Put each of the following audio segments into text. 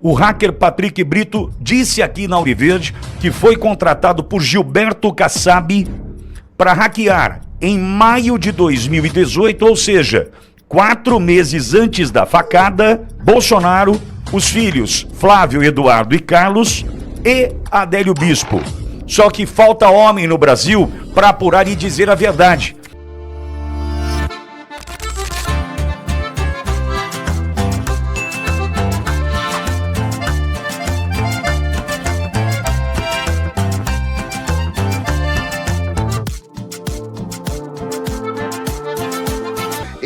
O hacker Patrick Brito disse aqui na Auriverde que foi contratado por Gilberto Kassab para hackear em maio de 2018, ou seja, 4 meses antes da facada, Bolsonaro, os filhos Flávio, Eduardo e Carlos e Adélio Bispo. Só que falta homem no Brasil para apurar e dizer a verdade.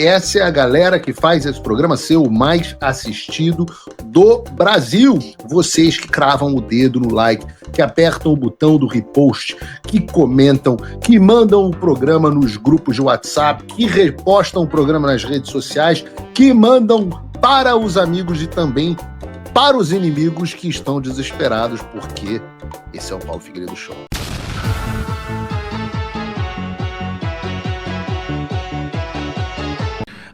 Essa é a galera que faz esse programa ser o mais assistido do Brasil. Vocês que cravam o dedo no like, que apertam o botão do repost, que comentam, que mandam o programa nos grupos de WhatsApp, que repostam o programa nas redes sociais, que mandam para os amigos e também para os inimigos que estão desesperados, porque esse é o Paulo Figueiredo Show.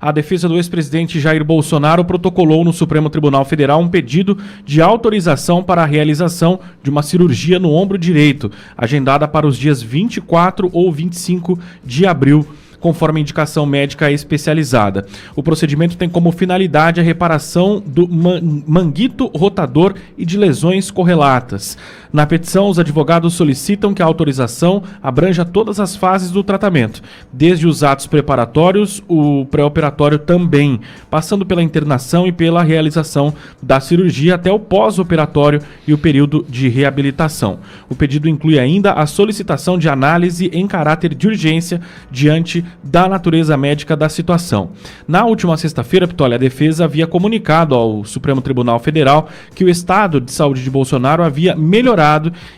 A defesa do ex-presidente Jair Bolsonaro protocolou no Supremo Tribunal Federal um pedido de autorização para a realização de uma cirurgia no ombro direito, agendada para os dias 24 ou 25 de abril, conforme a indicação médica especializada. O procedimento tem como finalidade a reparação do manguito rotador e de lesões correlatas. Na petição, os advogados solicitam que a autorização abranja todas as fases do tratamento, desde os atos preparatórios, o pré-operatório também, passando pela internação e pela realização da cirurgia até o pós-operatório e o período de reabilitação. O pedido inclui ainda a solicitação de análise em caráter de urgência diante da natureza médica da situação. Na última sexta-feira, Pitoli, a defesa havia comunicado ao Supremo Tribunal Federal que o estado de saúde de Bolsonaro havia melhorado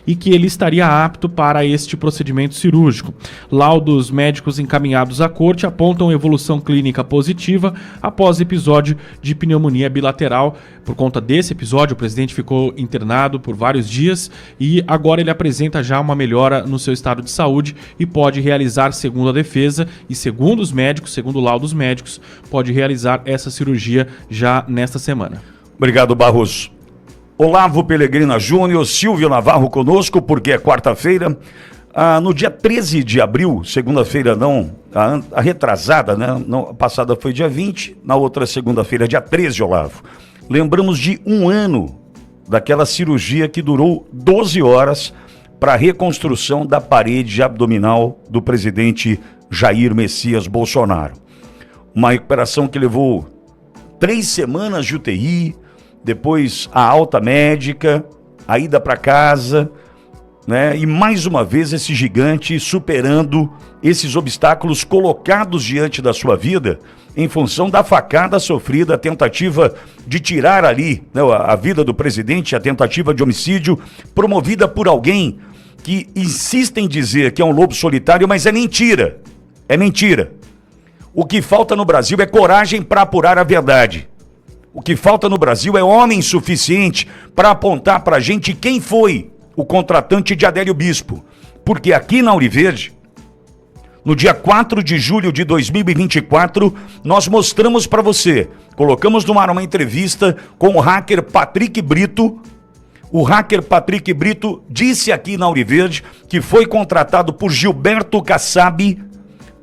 e que ele estaria apto para este procedimento cirúrgico. Laudos médicos encaminhados à corte apontam evolução clínica positiva após episódio de pneumonia bilateral. Por conta desse episódio, o presidente ficou internado por vários dias e agora ele apresenta já uma melhora no seu estado de saúde e pode realizar, segundo a defesa e segundo os médicos, segundo laudos médicos, pode realizar essa cirurgia já nesta semana. Obrigado, Barroso. Olavo Pelegrina Júnior, Silvio Navarro conosco, porque é quarta-feira. No dia 13 de abril, segunda-feira não, a retrasada, né? Não, a passada foi dia 20, na outra segunda-feira, dia 13, Olavo. Lembramos de um ano daquela cirurgia que durou 12 horas para a reconstrução da parede abdominal do presidente Jair Messias Bolsonaro. Uma recuperação que levou 3 semanas de UTI, depois a alta médica, a ida para casa, né? E mais uma vez esse gigante superando esses obstáculos colocados diante da sua vida em função da facada sofrida, a tentativa de tirar ali, né, a vida do presidente, a tentativa de homicídio promovida por alguém que insiste em dizer que é um lobo solitário, mas é mentira. É mentira. O que falta no Brasil é coragem para apurar a verdade. O que falta no Brasil é homem suficiente para apontar para a gente quem foi o contratante de Adélio Bispo. Porque aqui na Auriverde, no dia 4 de julho de 2024, nós mostramos para você, colocamos no ar uma entrevista com o hacker Patrick Brito. O hacker Patrick Brito disse aqui na Auriverde que foi contratado por Gilberto Kassab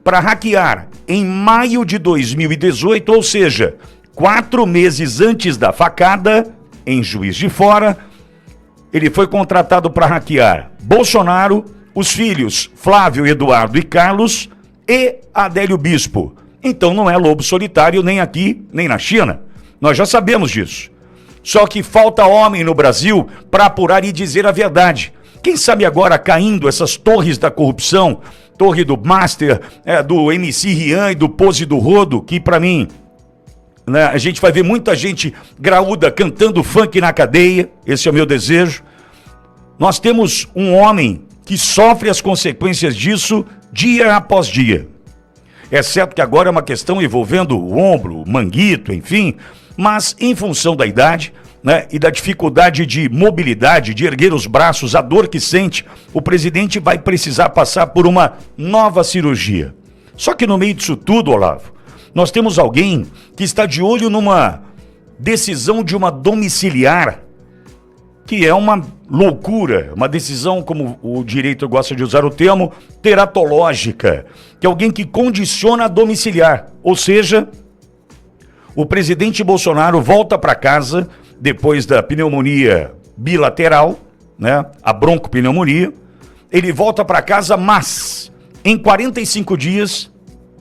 para hackear em maio de 2018, ou seja, 4 meses antes da facada, em Juiz de Fora, ele foi contratado para hackear Bolsonaro, os filhos Flávio, Eduardo e Carlos e Adélio Bispo. Então não é lobo solitário nem aqui, nem na China. Nós já sabemos disso. Só que falta homem no Brasil para apurar e dizer a verdade. Quem sabe agora caindo essas torres da corrupção, torre do Master, do MC Rian e do Pose do Rodo, que para mim, né, a gente vai ver muita gente graúda cantando funk na cadeia, esse é o meu desejo. Nós temos um homem que sofre as consequências disso dia após dia. É certo que agora é uma questão envolvendo o ombro, o manguito, enfim, mas em função da idade, né, e da dificuldade de mobilidade, de erguer os braços, a dor que sente, o presidente vai precisar passar por uma nova cirurgia. Só que no meio disso tudo, Olavo, nós temos alguém que está de olho numa decisão de uma domiciliar que é uma loucura, uma decisão, como o direito gosta de usar o termo, teratológica, que é alguém que condiciona a domiciliar. Ou seja, o presidente Bolsonaro volta para casa depois da pneumonia bilateral, né, a broncopneumonia, ele volta para casa, mas em 45 dias,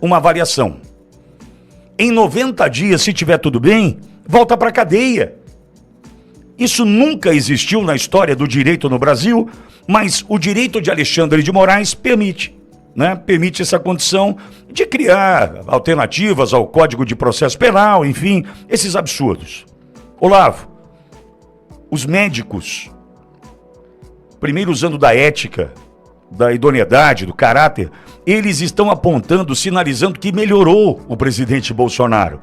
uma avaliação. Em 90 dias, se tiver tudo bem, volta para a cadeia. Isso nunca existiu na história do direito no Brasil, mas o direito de Alexandre de Moraes permite, né? Permite essa condição de criar alternativas ao Código de Processo Penal, enfim, esses absurdos. Olavo, os médicos, primeiro usando da ética, da idoneidade, do caráter, eles estão apontando, sinalizando que melhorou o presidente Bolsonaro.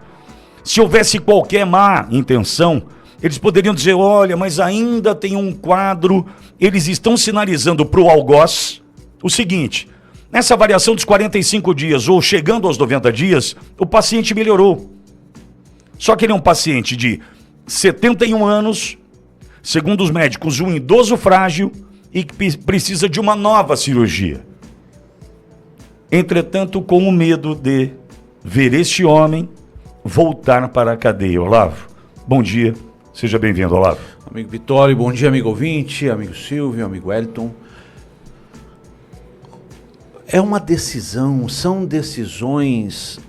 Se houvesse qualquer má intenção, eles poderiam dizer, olha, mas ainda tem um quadro. Eles estão sinalizando para o algoz o seguinte, nessa avaliação dos 45 dias ou chegando aos 90 dias, o paciente melhorou. Só que ele é um paciente de 71 anos, segundo os médicos, um idoso frágil e que precisa de uma nova cirurgia. Entretanto, com o medo de ver este homem voltar para a cadeia. Olavo, bom dia. Seja bem-vindo, Olavo. Amigo Vitório, bom dia, amigo ouvinte, amigo Silvio, amigo Wellington. É uma decisão, são decisões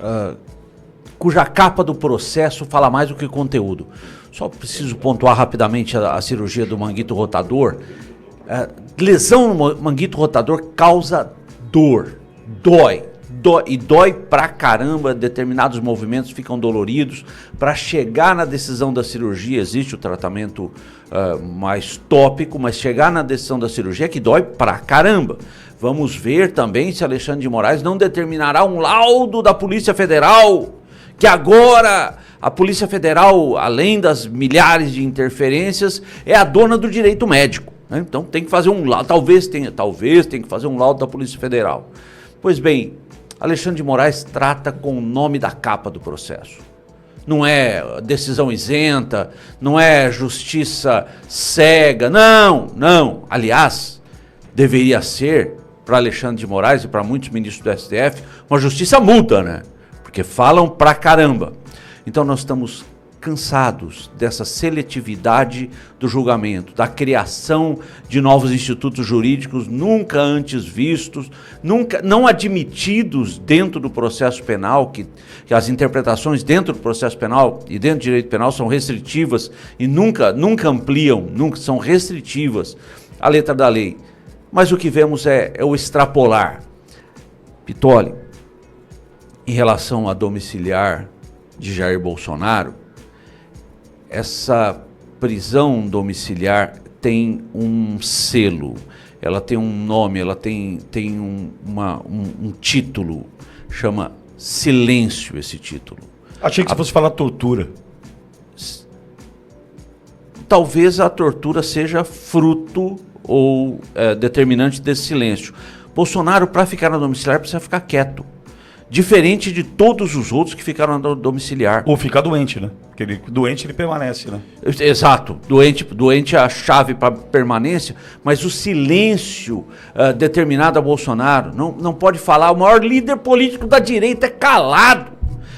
cuja capa do processo fala mais do que conteúdo. Só preciso pontuar rapidamente a cirurgia do manguito rotador. Lesão no manguito rotador causa dor, dói pra caramba, determinados movimentos ficam doloridos. Para chegar na decisão da cirurgia, existe o tratamento mais tópico, mas chegar na decisão da cirurgia é que dói pra caramba. Vamos ver também se Alexandre de Moraes não determinará um laudo da Polícia Federal, que agora a Polícia Federal, além das milhares de interferências, é a dona do direito médico, né? Então tem que fazer um laudo, talvez tenha que fazer um laudo da Polícia Federal. Pois bem, Alexandre de Moraes trata com o nome da capa do processo. Não é decisão isenta, não é justiça cega, não. Aliás, deveria ser, para Alexandre de Moraes e para muitos ministros do STF, uma justiça muda, né? Porque falam pra caramba. Então nós estamos cansados dessa seletividade do julgamento, da criação de novos institutos jurídicos nunca antes vistos, nunca não admitidos dentro do processo penal, que as interpretações dentro do processo penal e dentro do direito penal são restritivas e nunca ampliam, nunca são restritivas à letra da lei. Mas o que vemos é o extrapolar. Pitoli, em relação a domiciliar de Jair Bolsonaro, essa prisão domiciliar tem um selo, ela tem um nome, ela tem um título, chama silêncio esse título. Achei que você fosse falar tortura. Talvez a tortura seja fruto ou determinante desse silêncio. Bolsonaro, para ficar na domiciliar, precisa ficar quieto. Diferente de todos os outros que ficaram na domiciliar. Ou ficar doente, né? Porque doente ele permanece, né? Exato. Doente é a chave para permanência, mas o silêncio determinado a Bolsonaro, não pode falar. O maior líder político da direita é calado.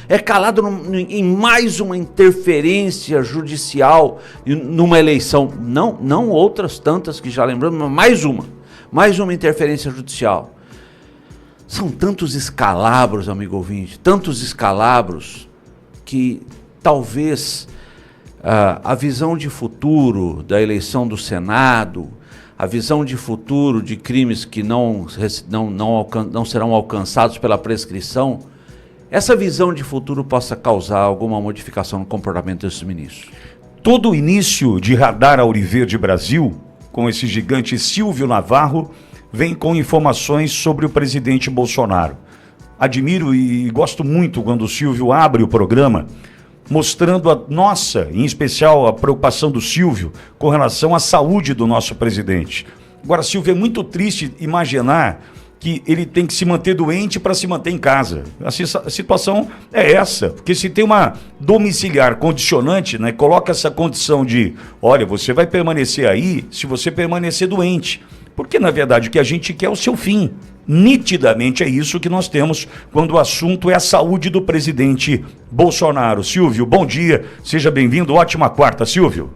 É calado em mais uma interferência judicial numa eleição. Não outras tantas que já lembramos, mas mais uma interferência judicial. São tantos escalabros, amigo ouvinte, tantos escalabros, que talvez a visão de futuro da eleição do Senado, a visão de futuro de crimes que não serão alcançados pela prescrição, essa visão de futuro possa causar alguma modificação no comportamento desses ministros. Todo o início de Radar Auriverde Brasil, com esse gigante Silvio Navarro, vem com informações sobre o presidente Bolsonaro. Admiro e gosto muito quando o Silvio abre o programa, mostrando a nossa, em especial a preocupação do Silvio, com relação à saúde do nosso presidente. Agora, Silvio, é muito triste imaginar que ele tem que se manter doente para se manter em casa. A situação é essa, porque se tem uma domiciliar condicionante, né, coloca essa condição de, olha, você vai permanecer aí se você permanecer doente. Porque, na verdade, o que a gente quer é o seu fim. Nitidamente é isso que nós temos quando o assunto é a saúde do presidente Bolsonaro. Silvio, bom dia, seja bem-vindo, ótima quarta, Silvio.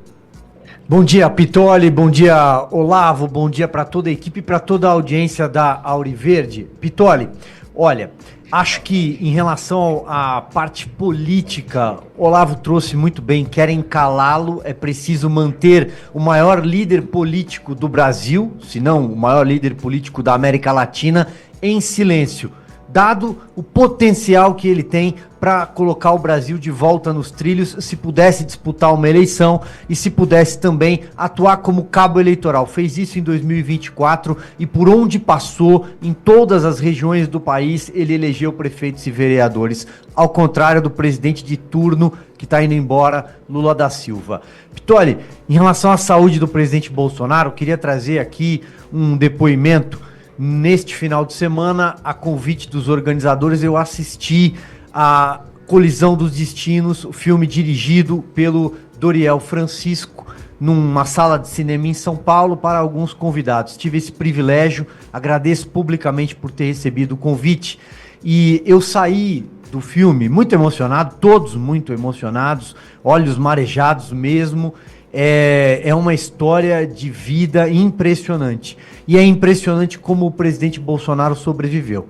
Bom dia, Pitoli, bom dia, Olavo, bom dia para toda a equipe e para toda a audiência da Auriverde. Pitoli, olha, acho que em relação à parte política, Olavo trouxe muito bem, querem calá-lo, é preciso manter o maior líder político do Brasil, se não o maior líder político da América Latina, em silêncio, dado o potencial que ele tem para colocar o Brasil de volta nos trilhos, se pudesse disputar uma eleição e se pudesse também atuar como cabo eleitoral. Fez isso em 2024 e por onde passou, em todas as regiões do país, ele elegeu prefeitos e vereadores, ao contrário do presidente de turno que está indo embora, Lula da Silva. Pitoli, em relação à saúde do presidente Bolsonaro, eu queria trazer aqui um depoimento. Neste final de semana, a convite dos organizadores, eu assisti a Colisão dos Destinos, o filme dirigido pelo Doriel Francisco, numa sala de cinema em São Paulo para alguns convidados. Tive esse privilégio, agradeço publicamente por ter recebido o convite. E eu saí do filme muito emocionado, todos muito emocionados, olhos marejados mesmo. É uma história de vida impressionante. E é impressionante como o presidente Bolsonaro sobreviveu.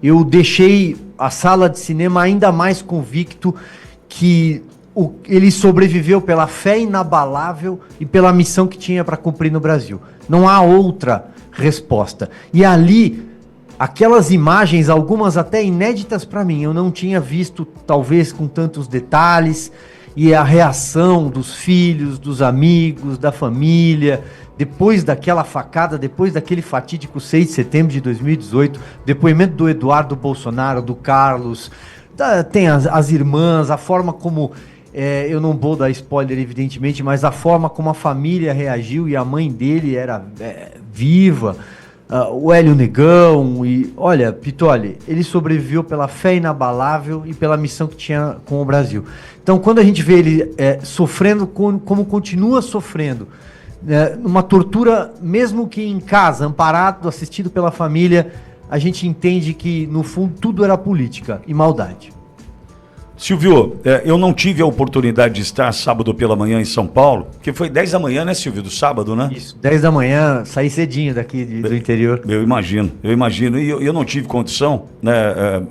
Eu deixei a sala de cinema ainda mais convicto que ele sobreviveu pela fé inabalável e pela missão que tinha para cumprir no Brasil. Não há outra resposta. E ali, aquelas imagens, algumas até inéditas para mim, eu não tinha visto, talvez com tantos detalhes, e a reação dos filhos, dos amigos, da família, depois daquela facada, depois daquele fatídico 6 de setembro de 2018, depoimento do Eduardo Bolsonaro, do Carlos, tem as irmãs, a forma como, eu não vou dar spoiler evidentemente, mas a forma como a família reagiu e a mãe dele era viva, o Hélio Negão, e olha, Pitoli, ele sobreviveu pela fé inabalável e pela missão que tinha com o Brasil. Então, quando a gente vê ele sofrendo como continua sofrendo, uma tortura, mesmo que em casa, amparado, assistido pela família, a gente entende que, no fundo, tudo era política e maldade. Silvio, eu não tive a oportunidade de estar sábado pela manhã em São Paulo, que foi 10 da manhã, né, Silvio, do sábado, né? Isso, 10 da manhã, saí cedinho daqui do interior. Eu imagino. E eu não tive condição, né,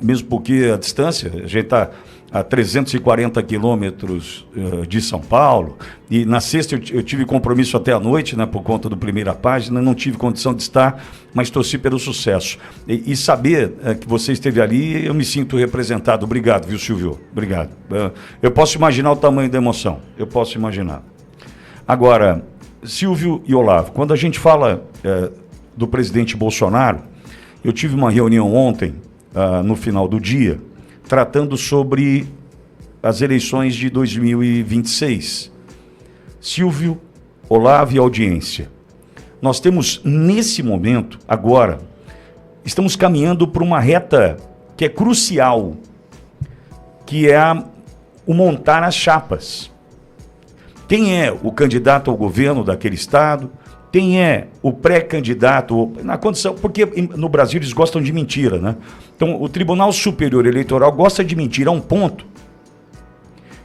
mesmo porque a distância, a gente está a 340 quilômetros de São Paulo, e na sexta eu tive compromisso até a noite, né, por conta do Primeira Página, não tive condição de estar, mas torci pelo sucesso. E saber que você esteve ali, eu me sinto representado. Obrigado, viu, Silvio? Obrigado. Eu posso imaginar o tamanho da emoção, eu posso imaginar. Agora, Silvio e Olavo, quando a gente fala do presidente Bolsonaro, eu tive uma reunião ontem, no final do dia, tratando sobre as eleições de 2026. Silvio, Olavo e audiência. Nós temos, nesse momento, agora, estamos caminhando para uma reta que é crucial, que é o montar as chapas. Quem é o candidato ao governo daquele estado? Quem é o pré-candidato, na condição, porque no Brasil eles gostam de mentira, né? Então o Tribunal Superior Eleitoral gosta de mentir a um ponto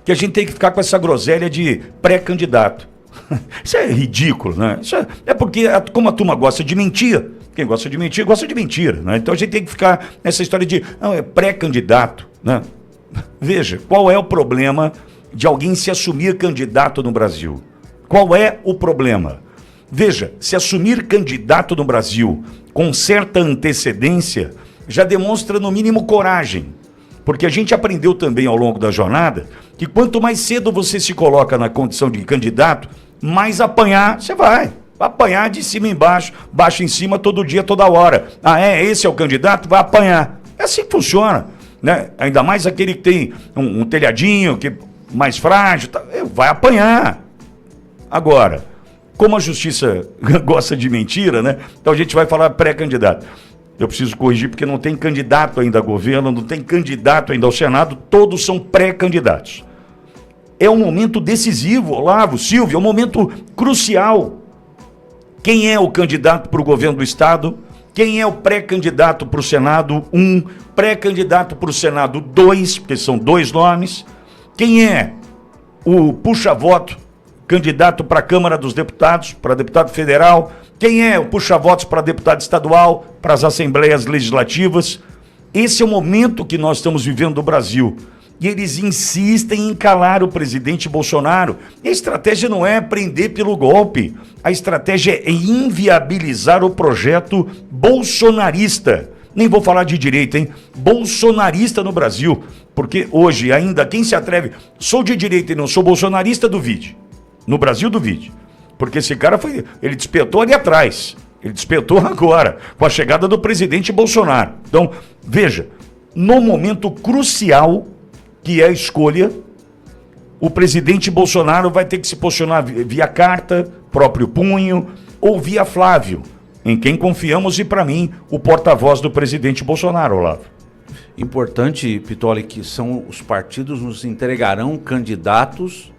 que a gente tem que ficar com essa groselha de pré-candidato. Isso é ridículo, né? Isso é porque, como a turma gosta de mentir, quem gosta de mentir, gosta de mentira, né? Então a gente tem que ficar nessa história de, não, é pré-candidato, né? Veja, qual é o problema de alguém se assumir candidato no Brasil? Qual é o problema? Veja, se assumir candidato no Brasil com certa antecedência, já demonstra no mínimo coragem. Porque a gente aprendeu também ao longo da jornada que quanto mais cedo você se coloca na condição de candidato, mais apanhar você vai. Vai apanhar de cima embaixo, baixo em cima, todo dia, toda hora. Esse é o candidato? Vai apanhar. É assim que funciona, né? Ainda mais aquele que tem um telhadinho, que mais frágil, vai apanhar. Agora, como a justiça gosta de mentira, né? Então a gente vai falar pré-candidato. eu preciso corrigir porque não tem candidato ainda a governo, não tem candidato ainda ao Senado, todos são pré-candidatos. É um momento decisivo, Olavo, Silvio, é um momento crucial. Quem é o candidato para o governo do Estado? Quem é o pré-candidato para o Senado? 1, pré-candidato para o Senado 2, porque são 2 nomes. Quem é o puxa-voto, candidato para a Câmara dos Deputados, para deputado federal? Quem é o puxa-votos para deputado estadual, para as assembleias legislativas? Esse é o momento que nós estamos vivendo no Brasil. E eles insistem em calar o presidente Bolsonaro. E a estratégia não é prender pelo golpe. A estratégia é inviabilizar o projeto bolsonarista. Nem vou falar de direita, hein? Bolsonarista no Brasil. Porque hoje ainda quem se atreve... Sou de direita e não sou bolsonarista, duvide. No Brasil, duvide. Porque esse cara ele despertou ali atrás. Ele despertou agora, com a chegada do presidente Bolsonaro. Então, veja, no momento crucial... que é a escolha, o presidente Bolsonaro vai ter que se posicionar via carta, próprio punho, ou via Flávio, em quem confiamos e, para mim, o porta-voz do presidente Bolsonaro, Olavo. Importante, Pittoli, que são os partidos nos entregarão candidatos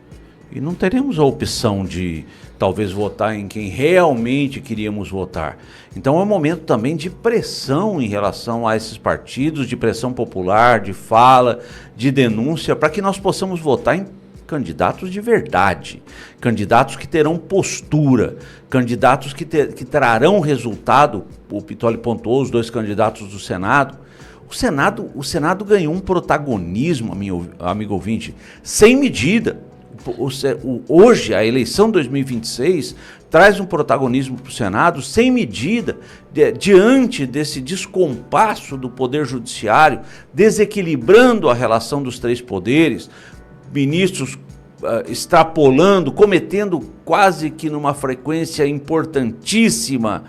e não teremos a opção de talvez votar em quem realmente queríamos votar. Então é um momento também de pressão em relação a esses partidos, de pressão popular, de fala, de denúncia, para que nós possamos votar em candidatos de verdade, candidatos que terão postura, candidatos que trarão resultado. O Pittoli pontuou os 2 candidatos do Senado. O Senado ganhou um protagonismo, meu amigo ouvinte, sem medida. Hoje, a eleição 2026 traz um protagonismo para o Senado sem medida, diante desse descompasso do Poder Judiciário, desequilibrando a relação dos 3 poderes, ministros extrapolando, cometendo quase que numa frequência importantíssima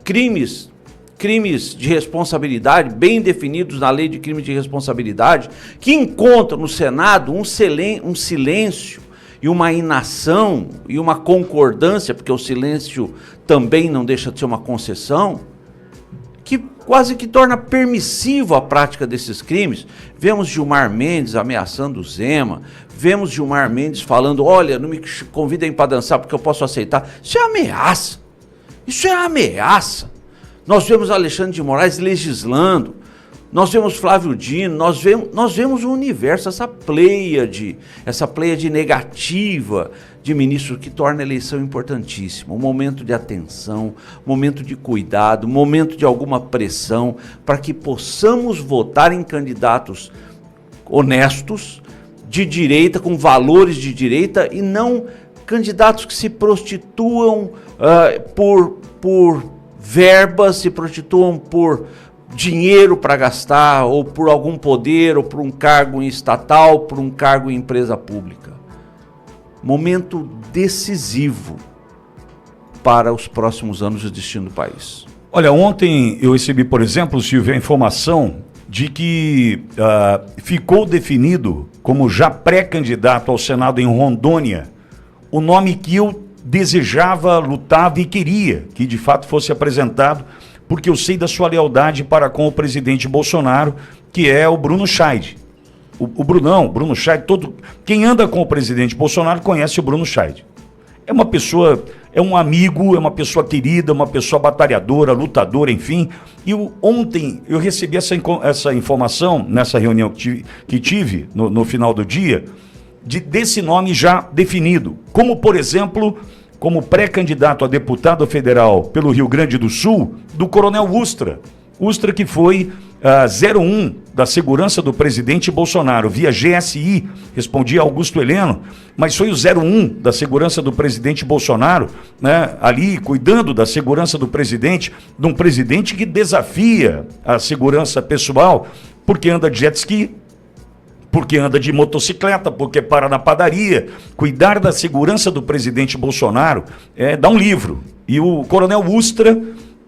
crimes de responsabilidade, bem definidos na lei de crime de responsabilidade, que encontram no Senado um silêncio e uma inação e uma concordância, porque o silêncio também não deixa de ser uma concessão, que quase que torna permissivo a prática desses crimes. Vemos Gilmar Mendes ameaçando o Zema, vemos Gilmar Mendes falando, olha, não me convidem para dançar porque eu posso aceitar. Isso é ameaça. Isso é ameaça. Nós vemos Alexandre de Moraes legislando, nós vemos Flávio Dino, nós vemos o universo, essa pleiade negativa de ministros que torna a eleição importantíssima. Um momento de atenção, momento de cuidado, momento de alguma pressão, para que possamos votar em candidatos honestos, de direita, com valores de direita, e não candidatos que se prostituam por verbas, se prostituam por dinheiro para gastar, ou por algum poder, ou por um cargo em estatal, por um cargo em empresa pública. Momento decisivo para os próximos anos do destino do país. Olha, ontem eu recebi, por exemplo, Silvio, a informação de que ficou definido como já pré-candidato ao Senado em Rondônia o nome que eu desejava, lutava e queria que de fato fosse apresentado, porque eu sei da sua lealdade para com o presidente Bolsonaro, que é o Bruno Scheid. O Bruno Scheid, quem anda com o presidente Bolsonaro conhece o Bruno Scheid. É uma pessoa, é um amigo, é uma pessoa querida, uma pessoa batalhadora, lutadora, enfim. E ontem eu recebi essa informação, nessa reunião que tive no final do dia, desse nome já definido, como, por exemplo, como pré-candidato a deputado federal pelo Rio Grande do Sul, do Coronel Ustra. Ustra, que foi 01 da segurança do presidente Bolsonaro, via GSI, respondia Augusto Heleno, mas foi o 01 da segurança do presidente Bolsonaro, né, ali cuidando da segurança do presidente, de um presidente que desafia a segurança pessoal, porque anda de jet ski, porque anda de motocicleta, porque para na padaria. Cuidar da segurança do presidente Bolsonaro dá um livro. E o Coronel Ustra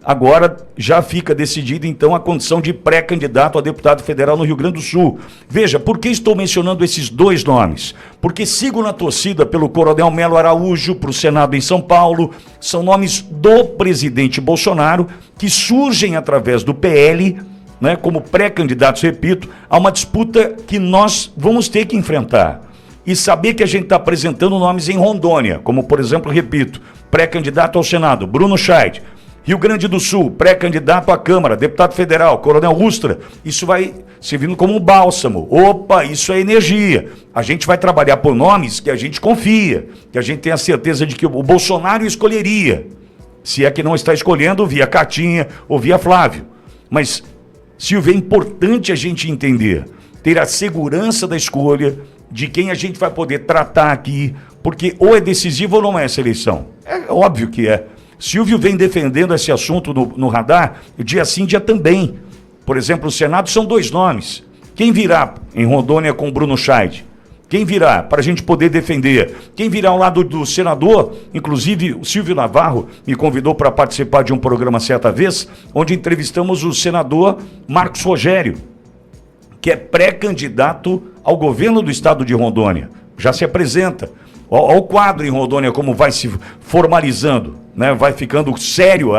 agora já fica decidida, então, a condição de pré-candidato a deputado federal no Rio Grande do Sul. Veja, por que estou mencionando esses dois nomes? Porque sigo na torcida pelo Coronel Melo Araújo para o Senado em São Paulo. São nomes do presidente Bolsonaro que surgem através do PL, né, como pré-candidatos, repito, a uma disputa que nós vamos ter que enfrentar. E saber que a gente está apresentando nomes em Rondônia, como, por exemplo, repito, pré-candidato ao Senado, Bruno Scheid. Rio Grande do Sul, pré-candidato à Câmara, deputado federal, Coronel Ustra. Isso vai servindo como um bálsamo. Opa, isso é energia. A gente vai trabalhar por nomes que a gente confia, que a gente tem a certeza de que o Bolsonaro escolheria. Se é que não está escolhendo via Catinha ou via Flávio. Mas, Silvio, é importante a gente entender, ter a segurança da escolha de quem a gente vai poder tratar aqui, porque ou é decisivo ou não é essa eleição. É óbvio que é. Silvio vem defendendo esse assunto no radar, dia sim, dia também. Por exemplo, o Senado são dois nomes. Quem virá em Rondônia com o Bruno Scheid? Quem virá para a gente poder defender? Quem virá ao lado do senador? Inclusive, o Silvio Navarro me convidou para participar de um programa certa vez, onde entrevistamos o senador Marcos Rogério, que é pré-candidato ao governo do estado de Rondônia. Já se apresenta. Olha o quadro em Rondônia como vai se formalizando, né? Vai ficando sério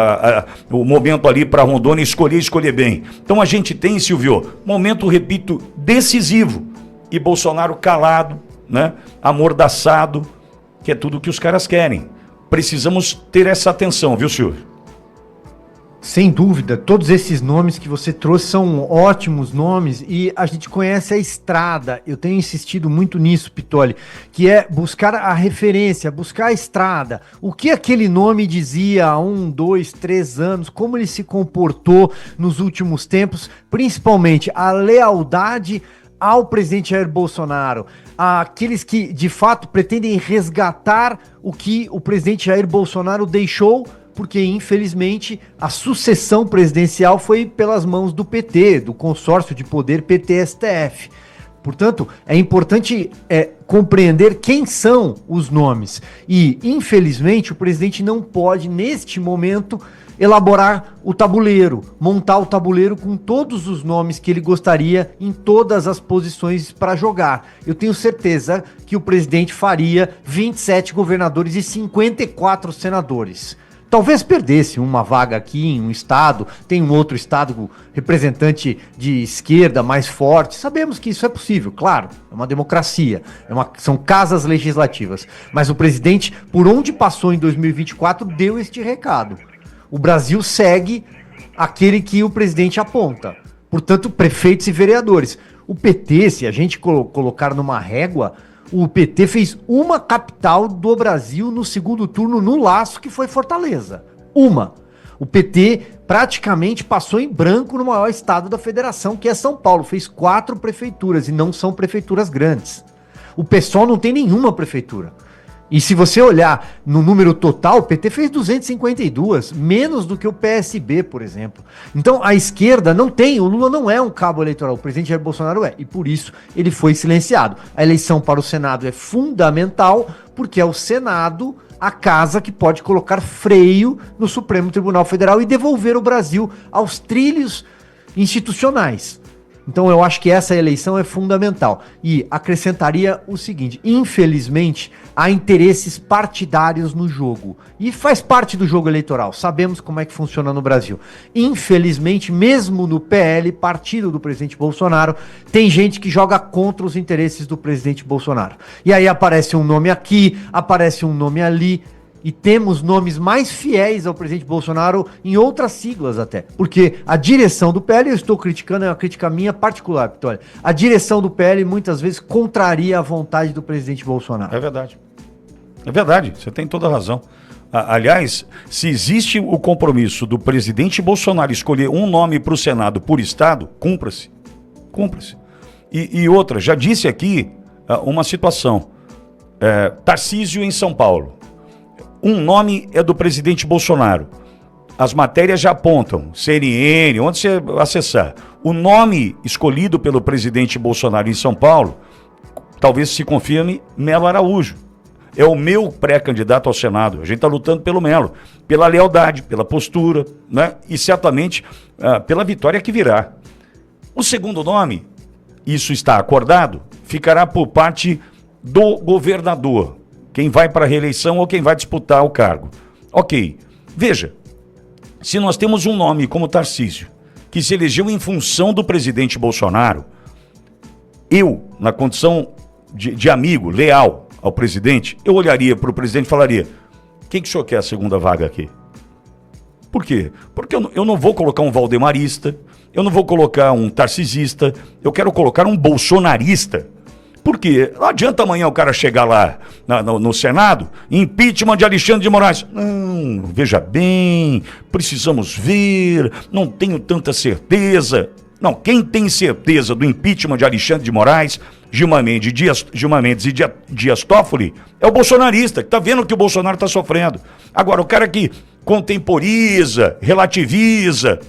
o momento ali para Rondônia escolher bem. Então a gente tem, Silvio, momento, repito, decisivo. E Bolsonaro calado, né? Amordaçado, que é tudo o que os caras querem. Precisamos ter essa atenção, viu, Silvio? Sem dúvida, todos esses nomes que você trouxe são ótimos nomes e a gente conhece a estrada. Eu tenho insistido muito nisso, Pitoli, que é buscar a referência, buscar a estrada. O que aquele nome dizia há 1, 2, 3 anos, como ele se comportou nos últimos tempos, principalmente a lealdade ao presidente Jair Bolsonaro, aqueles que de fato pretendem resgatar o que o presidente Jair Bolsonaro deixou, porque infelizmente a sucessão presidencial foi pelas mãos do PT, do consórcio de poder PT-STF. Portanto, é importante compreender quem são os nomes. E, infelizmente, o presidente não pode, neste momento, elaborar o tabuleiro, montar o tabuleiro com todos os nomes que ele gostaria em todas as posições para jogar. Eu tenho certeza que o presidente faria 27 governadores e 54 senadores. Talvez perdesse uma vaga aqui em um estado, tem um outro estado representante de esquerda mais forte. Sabemos que isso é possível, claro, é uma democracia, são casas legislativas. Mas o presidente, por onde passou em 2024, deu este recado. O Brasil segue aquele que o presidente aponta. Portanto, prefeitos e vereadores. O PT, se a gente colocar numa régua, o PT fez uma capital do Brasil no segundo turno no laço, que foi Fortaleza. Uma. O PT praticamente passou em branco no maior estado da federação, que é São Paulo. Fez 4 prefeituras e não são prefeituras grandes. O PSOL não tem nenhuma prefeitura. E se você olhar no número total, o PT fez 252, menos do que o PSB, por exemplo. Então a esquerda não tem, o Lula não é um cabo eleitoral, o presidente Jair Bolsonaro é, e por isso ele foi silenciado. A eleição para o Senado é fundamental, porque é o Senado a casa que pode colocar freio no Supremo Tribunal Federal e devolver o Brasil aos trilhos institucionais. Então eu acho que essa eleição é fundamental. E acrescentaria o seguinte, infelizmente há interesses partidários no jogo. E faz parte do jogo eleitoral, sabemos como é que funciona no Brasil. Infelizmente, mesmo no PL, partido do presidente Bolsonaro, tem gente que joga contra os interesses do presidente Bolsonaro. E aí aparece um nome aqui, aparece um nome ali. E temos nomes mais fiéis ao presidente Bolsonaro em outras siglas até. Porque a direção do PL, eu estou criticando, é uma crítica minha particular, Vitória. A direção do PL muitas vezes contraria a vontade do presidente Bolsonaro. É verdade. É verdade, você tem toda a razão. Aliás, se existe o compromisso do presidente Bolsonaro escolher um nome para o Senado por estado, cumpra-se. Cumpra-se. E outra, já disse aqui uma situação. Tarcísio em São Paulo. Um nome é do presidente Bolsonaro. As matérias já apontam, CNN, onde você acessar. O nome escolhido pelo presidente Bolsonaro em São Paulo, talvez se confirme, Melo Araújo. é o meu pré-candidato ao Senado. A gente está lutando pelo Melo, pela lealdade, pela postura, né? E certamente pela vitória que virá. O segundo nome, isso está acordado, ficará por parte do governador, quem vai para a reeleição ou quem vai disputar o cargo. Ok, veja, se nós temos um nome como Tarcísio, que se elegeu em função do presidente Bolsonaro, eu, na condição de amigo, leal ao presidente, eu olharia para o presidente e falaria: quem que o senhor quer a segunda vaga aqui? Por quê? Porque eu não vou colocar um valdemarista, eu não vou colocar um tarcisista, eu quero colocar um bolsonarista. Por quê? Não adianta amanhã o cara chegar lá no Senado, impeachment de Alexandre de Moraes. Não, veja bem, precisamos ver, não tenho tanta certeza. Não, quem tem certeza do impeachment de Alexandre de Moraes, Gilmar Mendes e Dias Toffoli, é o bolsonarista, que está vendo que o Bolsonaro está sofrendo. Agora, o cara que contemporiza, relativiza,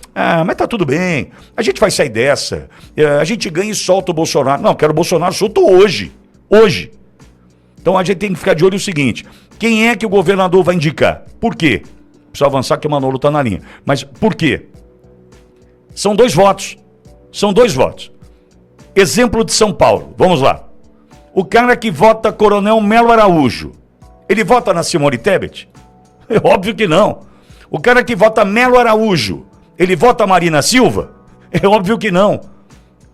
mas tá tudo bem, a gente vai sair dessa, a gente ganha e solta o Bolsonaro. Não, quero o Bolsonaro solto hoje. Então a gente tem que ficar de olho no seguinte: quem é que o governador vai indicar? Por quê? Precisa avançar que o Manolo está na linha. Mas por quê? São 2 votos. Exemplo de São Paulo, vamos lá. O cara que vota Coronel Melo Araújo, ele vota na Simone Tebet? É óbvio que não. O cara que vota Melo Araújo, ele vota Marina Silva? É óbvio que não.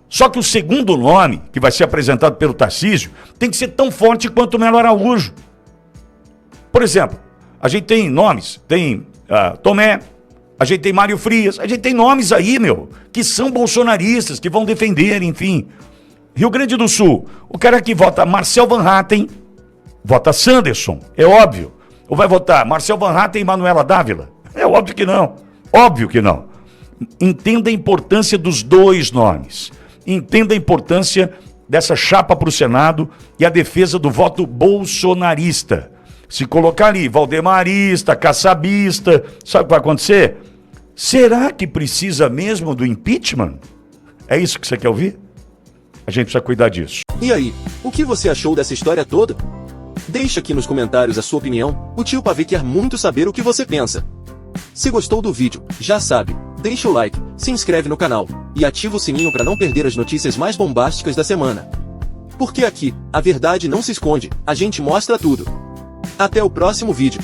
Só que o segundo nome, que vai ser apresentado pelo Tarcísio, tem que ser tão forte quanto o Melo Araújo. Por exemplo, a gente tem nomes, tem Tomé, a gente tem Mário Frias, a gente tem nomes aí, que são bolsonaristas, que vão defender, enfim. Rio Grande do Sul, o cara que vota Marcel Van Hatten, vota Sanderson, é óbvio. Ou vai votar Marcel Van Hatten e Manuela Dávila? É óbvio que não. Entenda a importância dos 2 nomes. Entenda a importância dessa chapa para o Senado e a defesa do voto bolsonarista. Se colocar ali valdemarista, caçabista, sabe o que vai acontecer? Será que precisa mesmo do impeachment? É isso que você quer ouvir? A gente precisa cuidar disso. E aí, o que você achou dessa história toda? Deixa aqui nos comentários a sua opinião, o tio Pavê quer muito saber o que você pensa. Se gostou do vídeo, já sabe, deixa o like, se inscreve no canal e ativa o sininho para não perder as notícias mais bombásticas da semana. Porque aqui, a verdade não se esconde, a gente mostra tudo. Até o próximo vídeo.